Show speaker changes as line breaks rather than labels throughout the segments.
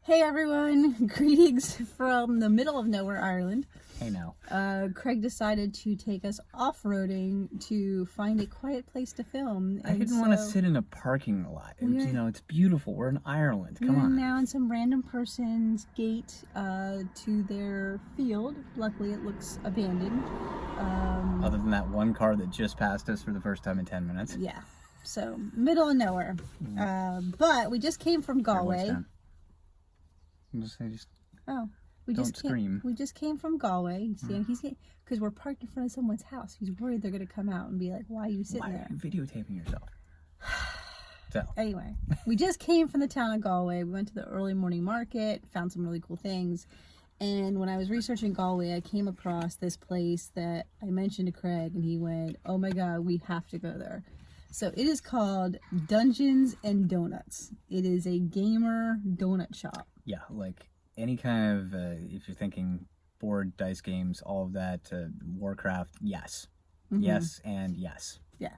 Hey everyone, greetings from the middle of nowhere, Ireland.
Hey now.
Craig decided to take us off-roading to find a quiet place to film.
I didn't want to sit in a parking lot. It's beautiful. We're in Ireland. Come on.
We're now in some random person's gate to their field. Luckily, it looks abandoned.
Other than that one car that just passed us for the first time in 10 minutes.
Yeah. So, middle of nowhere. But we just came from Galway. We just came from Galway. Because we're parked in front of someone's house. He's worried they're going to come out and be like, why are you sitting there?
Why are you videotaping yourself? So.
Anyway, we just came from the town of Galway. We went to the early morning market, found some really cool things. And when I was researching Galway, I came across this place that I mentioned to Craig, and he went, oh my God, we have to go there. So it is called Dungeons and Doughnuts. It is a gamer donut shop.
Yeah, like any kind of, if you're thinking board, dice games, all of that, Warcraft, yes. Yes and yes.
Yeah.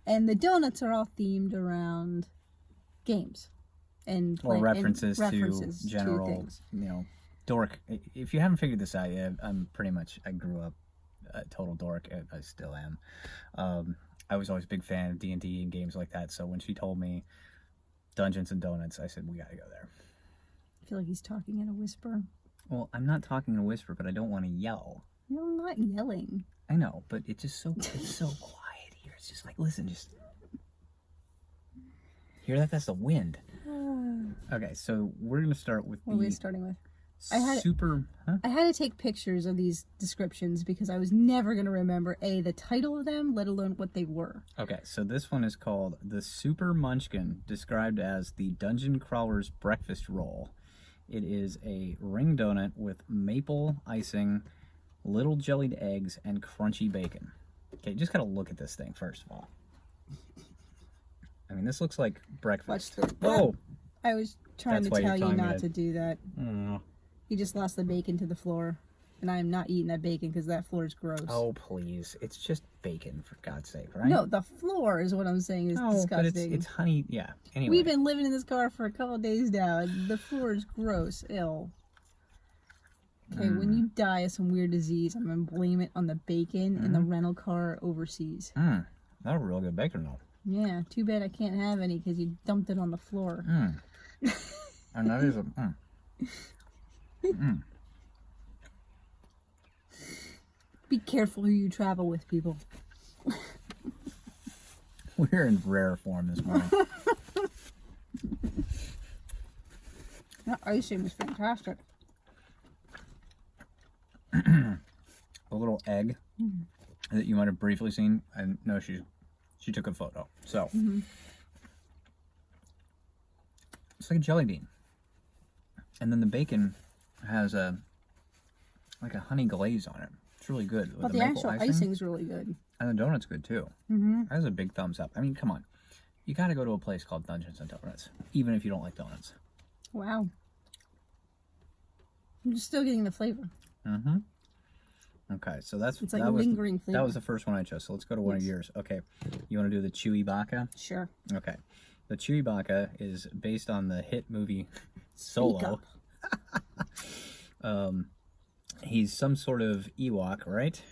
And the donuts are all themed around games.
Or references to general,
things.
Dork. If you haven't figured this out yet, I grew up a total dork. I still am. I was always a big fan of D&D and games like that, so when she told me Dungeons and Doughnuts, I said, we gotta go there.
I feel like he's talking in a whisper.
Well, I'm not talking in a whisper, but I don't want to yell.
No, I'm not yelling.
I know, but it's just so quiet here. It's just like, listen, just hear that? That's the wind. Okay, so we're gonna start with
what are we starting with? I had to take pictures of these descriptions because I was never going to remember, the title of them, let alone what they were.
Okay, so this one is called the Super Munchin, described as the Dungeon Crawler's Breakfast Roll. It is a ring donut with maple icing, little jellied eggs, and crunchy bacon. Okay, just gotta look at this thing first of all. I mean, this looks like breakfast. Whoa!
I was trying to tell you not to do that.
Mm.
You just lost the bacon to the floor, and I am not eating that bacon because that floor is gross.
Oh, please. It's just bacon, for God's sake, right?
No, the floor is what I'm saying is disgusting.
But it's honey, yeah. Anyway.
We've been living in this car for a couple of days now, and the floor is gross. Ill. Okay, when you die of some weird disease, I'm going to blame it on the bacon in the rental car overseas.
That's real good bacon, though.
Yeah, too bad I can't have any because you dumped it on the floor.
And that is a...
Be careful who you travel with, people.
We're in rare form this morning.
That icing is fantastic.
The little egg that you might have briefly seen, and no, she took a photo. So it's like a jelly bean, and then the bacon has a honey glaze on it. It's really good.
But the actual icing's really good.
And the donut's good too. That's a big thumbs up. I mean, come on. You gotta go to a place called Dungeons and Doughnuts, even if you don't like donuts.
Wow. I'm just still getting the flavor.
Okay, so that's
it's like lingering flavor.
That was the first one I chose. So let's go to one of yours. Okay, you want to do the Chewbacca?
Sure.
Okay, the Chewbacca is based on the hit movie Solo. He's some sort of Ewok, right?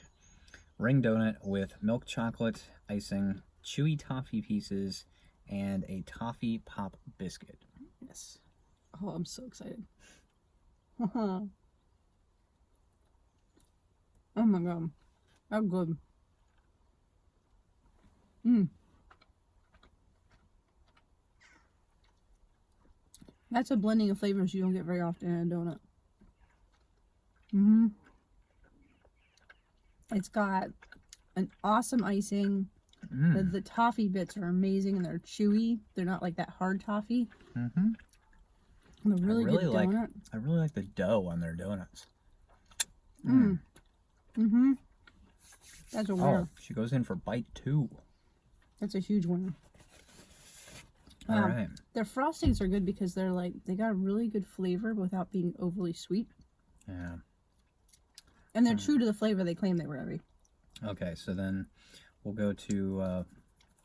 Ring donut with milk chocolate icing, chewy toffee pieces, and a toffee pop biscuit.
Yes. Oh, I'm so excited. Oh my God. How good. That's a blending of flavors you don't get very often in a donut. It's got an awesome icing. The toffee bits are amazing and they're chewy. They're not like that hard toffee. And a really good donut.
I really like the dough on their donuts.
That's a winner.
Oh, she goes in for bite 2.
That's a huge winner.
All right.
Their frostings are good because they got a really good flavor without being overly sweet.
Yeah.
And they're true to the flavor they claim they were going to be.
Okay, so then we'll go to,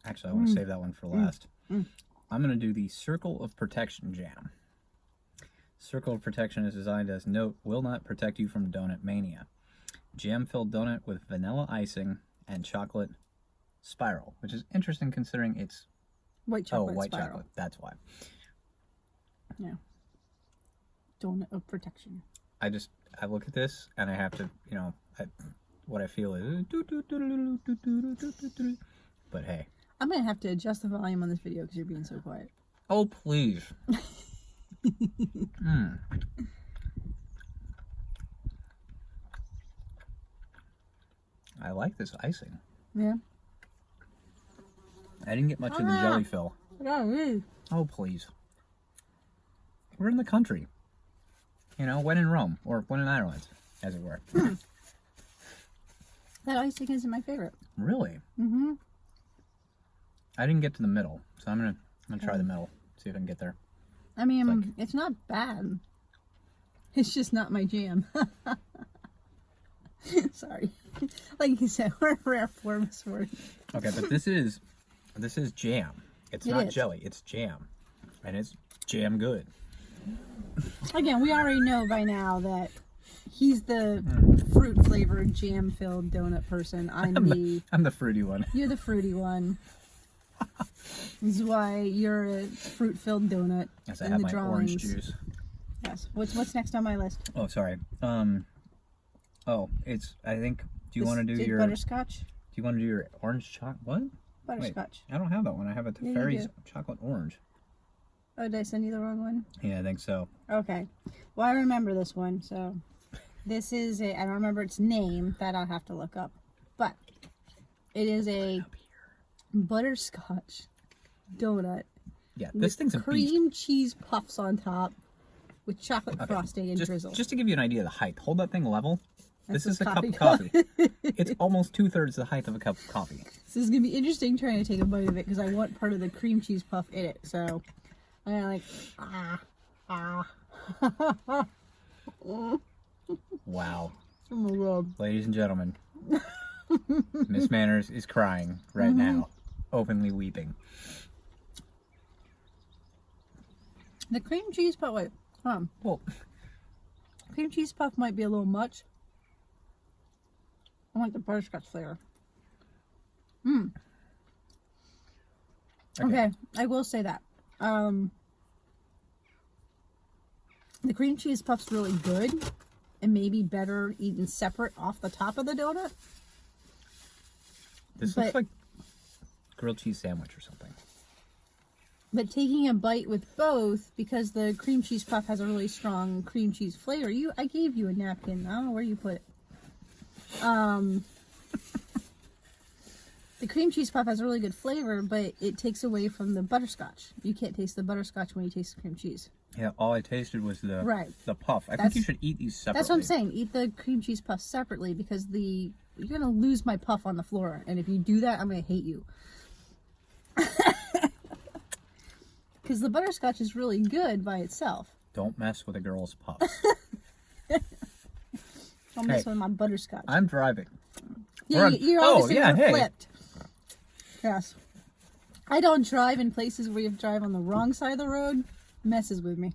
actually I want to save that one for last. I'm going to do the Circle of Protection Jam. Circle of protection is designed as note, will not protect you from donut mania. Jam-filled donut with vanilla icing and chocolate spiral, which is interesting considering it's
White chocolate
white
spiral.
chocolate. That's why.
Yeah. Donut of protection.
I look at this and I have to, what I feel is, but hey.
I'm gonna have to adjust the volume on this video because you're being so quiet.
Oh, please. I like this icing.
Yeah.
I didn't get much of the jelly fill.
Yeah,
Oh, please. We're in the country. When in Rome, or when in Ireland, as it were.
That icing isn't my favorite.
Really?
Mm-hmm.
I didn't get to the middle, so I'm gonna try the middle. See if I can get there.
I mean, it's not bad. It's just not my jam. Sorry. Like you said, we're a rare form of sport.
Okay, but this is jam. It's not jelly. It's jam, and it's jam good.
Again, we already know by now that he's the fruit flavored jam filled donut person. I'm
the fruity one.
You're the fruity one. This is why you're a fruit filled donut.
Yes, I
in
have
the
my
drawings.
orange juice.
Yes. What's next on my list?
Oh, sorry. It's. I think. Do you want to do your
butterscotch?
Do you want to do your orange chocolate? What?
Butterscotch.
Wait, I don't have that one. I have a
Yeah, you
Teferi's
do.
chocolate orange.
Oh, did I send you the wrong one?
Yeah, I think so.
Okay. Well, I remember this one. So this is I don't remember its name. That I'll have to look up. But it is a butterscotch donut.
Yeah, this thing's a beast.
Cream cheese puffs on top with chocolate frosting and
just,
drizzle.
Just to give you an idea of the height, hold that thing level.
That's
this is a
this
cup of
coffee
coffee. It's almost 2/3 the height of a cup of coffee.
This is going to be interesting trying to take a bite of it because I want part of the cream cheese puff in it. So I'm
Wow.
Oh my God.
Ladies and gentlemen, Miss Manners is crying right now, openly weeping.
The cream cheese puff, wait, hold on.
Well,
Cream cheese puff might be a little much. I want the butterscotch flavor. Okay, I will say that. The cream cheese puff's really good and maybe better eaten separate off the top of the donut.
this looks like grilled cheese sandwich or something.
But taking a bite with both, because the cream cheese puff has a really strong cream cheese flavor. I gave you a napkin. I don't know where you put it. The cream cheese puff has a really good flavor, but it takes away from the butterscotch. You can't taste the butterscotch when you taste the cream cheese.
Yeah, all I tasted was the puff. I think you should eat these separately.
That's what I'm saying. Eat the cream cheese puff separately because you're going to lose my puff on the floor. And if you do that, I'm going to hate you. Because the butterscotch is really good by itself.
Don't mess with a girl's puffs.
Don't mess with my butterscotch.
I'm driving.
Yeah, you're obviously flipped. Yes. I don't drive in places where you have to drive on the wrong side of the road. Messes with me.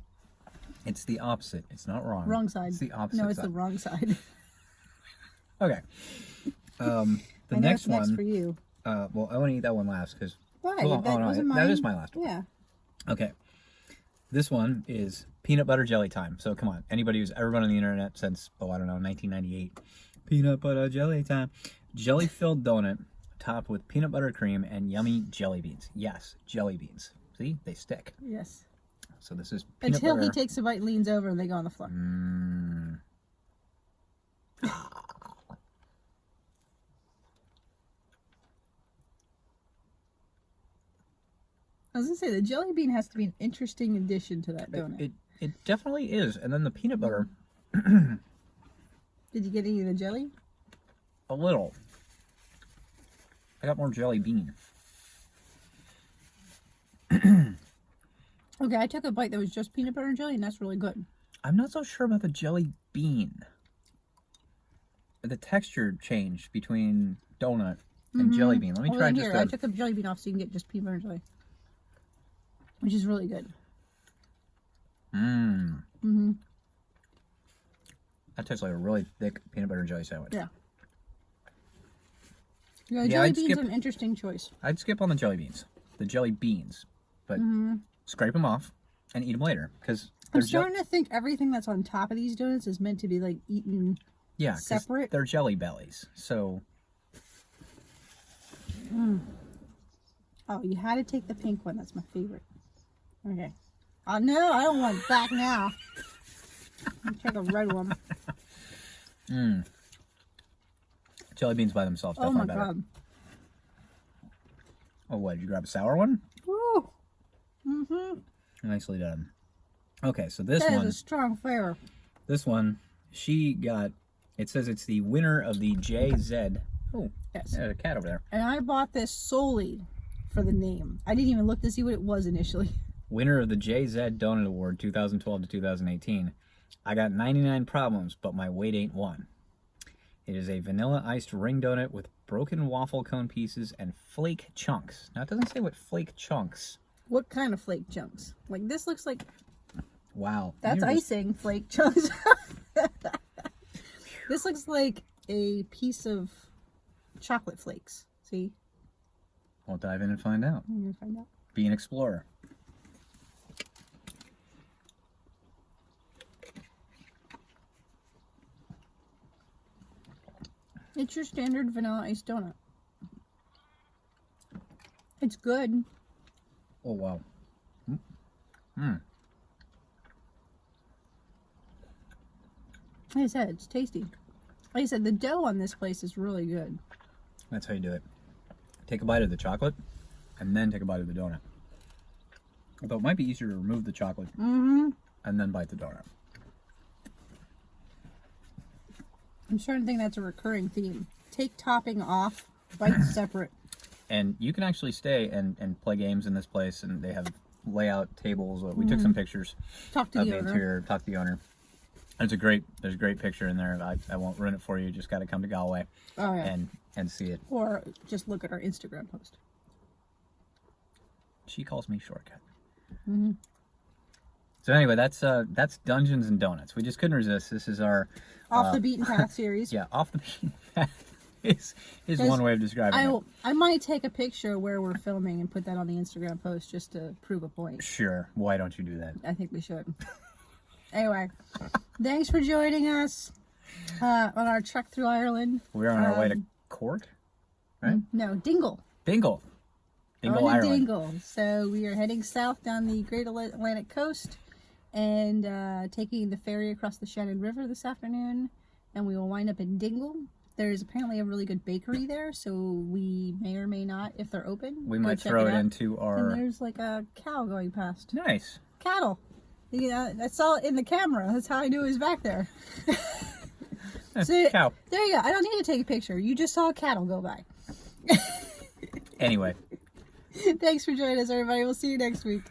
It's the opposite. It's not wrong.
Wrong side.
It's the opposite
No, it's
side.
the wrong side.
Okay. The
I know
next
what's
one.
next for you.
Well, I want to eat that one last because.
Why?
That is my last one.
Yeah.
Okay. This one is peanut butter jelly time. So come on, anybody who's ever been on the internet since 1998, peanut butter jelly time, jelly-filled donut topped with peanut butter cream and yummy jelly beans. Yes, jelly beans. See, they stick.
Yes.
So this is peanut
Until
butter.
he takes a bite and leans over and they go on the floor. I was gonna say the jelly bean has to be an interesting addition to that donut.
It definitely is. And then the peanut butter,
Did you get any of the jelly?
a little. I got more jelly bean.
Okay, I took a bite that was just peanut butter and jelly, and that's really good.
I'm not so sure about the jelly bean. The texture changed between donut and jelly bean. Let me try just
I took the jelly bean off so you can get just peanut butter and jelly, which is really good. Mm-hmm.
That tastes like a really thick peanut butter and jelly sandwich.
Yeah. Yeah,
Yeah,
jelly
I'd
beans
skip-
are an interesting choice.
I'd skip on the jelly beans. The jelly beans. But scrape them off and eat them later. Because
I'm starting to think everything that's on top of these donuts is meant to be like eaten separate.
They're jelly bellies. So...
Oh, you had to take the pink one. That's my favorite. Okay. Oh, no, I don't want it back now. I'll take a red one.
Jelly beans by themselves
Oh,
definitely
my
better.
God.
Oh, what? Did you grab a sour one?
Woo. Mm-hmm.
Nicely done. Okay, so this
That
one...
is a strong flavor.
This one, she got... It says it's the winner of the JZ... Oh,
Yes.
there's a cat over there.
And I bought this solely for the name. I didn't even look to see what it was initially.
Winner of the JZ Donut Award 2012 to 2018. I got 99 problems, but my weight ain't one. It is a vanilla iced ring donut with broken waffle cone pieces and flake chunks. Now, it doesn't say what flake chunks.
What kind of flake chunks? Like, this looks like...
Wow.
That's
You're just-
icing flake chunks. This looks like a piece of chocolate flakes. See?
We'll dive in and find out.
I'm going to find out.
Be an explorer.
It's your standard vanilla iced donut. It's good.
Oh, wow.
Like I said, it's tasty. Like I said, the dough on this place is really good.
That's how you do it. Take a bite of the chocolate, and then take a bite of the donut. Although it might be easier to remove the chocolate and then bite the donut.
I'm starting to think that's a recurring theme. Take topping off, bite separate.
And you can actually stay and play games in this place, and they have layout tables. We took some pictures
Talk to
of
the
the
owner.
interior, talk to the owner. There's a great picture in there. I won't ruin it for you. You just got to come to Galway
Oh, yeah.
and see it.
Or just look at our Instagram post.
She calls me Shortcut. So anyway, that's Dungeons and Donuts. We just couldn't resist. This is our
Off the Beaten Path series.
yeah, off the beaten path is one way of describing it.
I might take a picture where we're filming and put that on the Instagram post just to prove a point.
Sure. Why don't you do that?
I think we should. Anyway, thanks for joining us on our trek through Ireland.
We're on our way to Cork, right?
No, Dingle.
Dingle,
On to
Ireland.
Dingle. So we are heading south down the Great Atlantic Coast and taking the ferry across the Shannon River this afternoon. And we will wind up in Dingle. There's apparently a really good bakery there, so we may or may not, if they're open,
We
go
might
check
throw it
out.
into
And
our
there's like a cow going past.
nice.
Cattle. Yeah, I saw it in the camera. That's how I knew it was back there. So,
Cow.
there you go. I don't need to take a picture. You just saw cattle go by.
Anyway.
Thanks for joining us, everybody. We'll see you next week.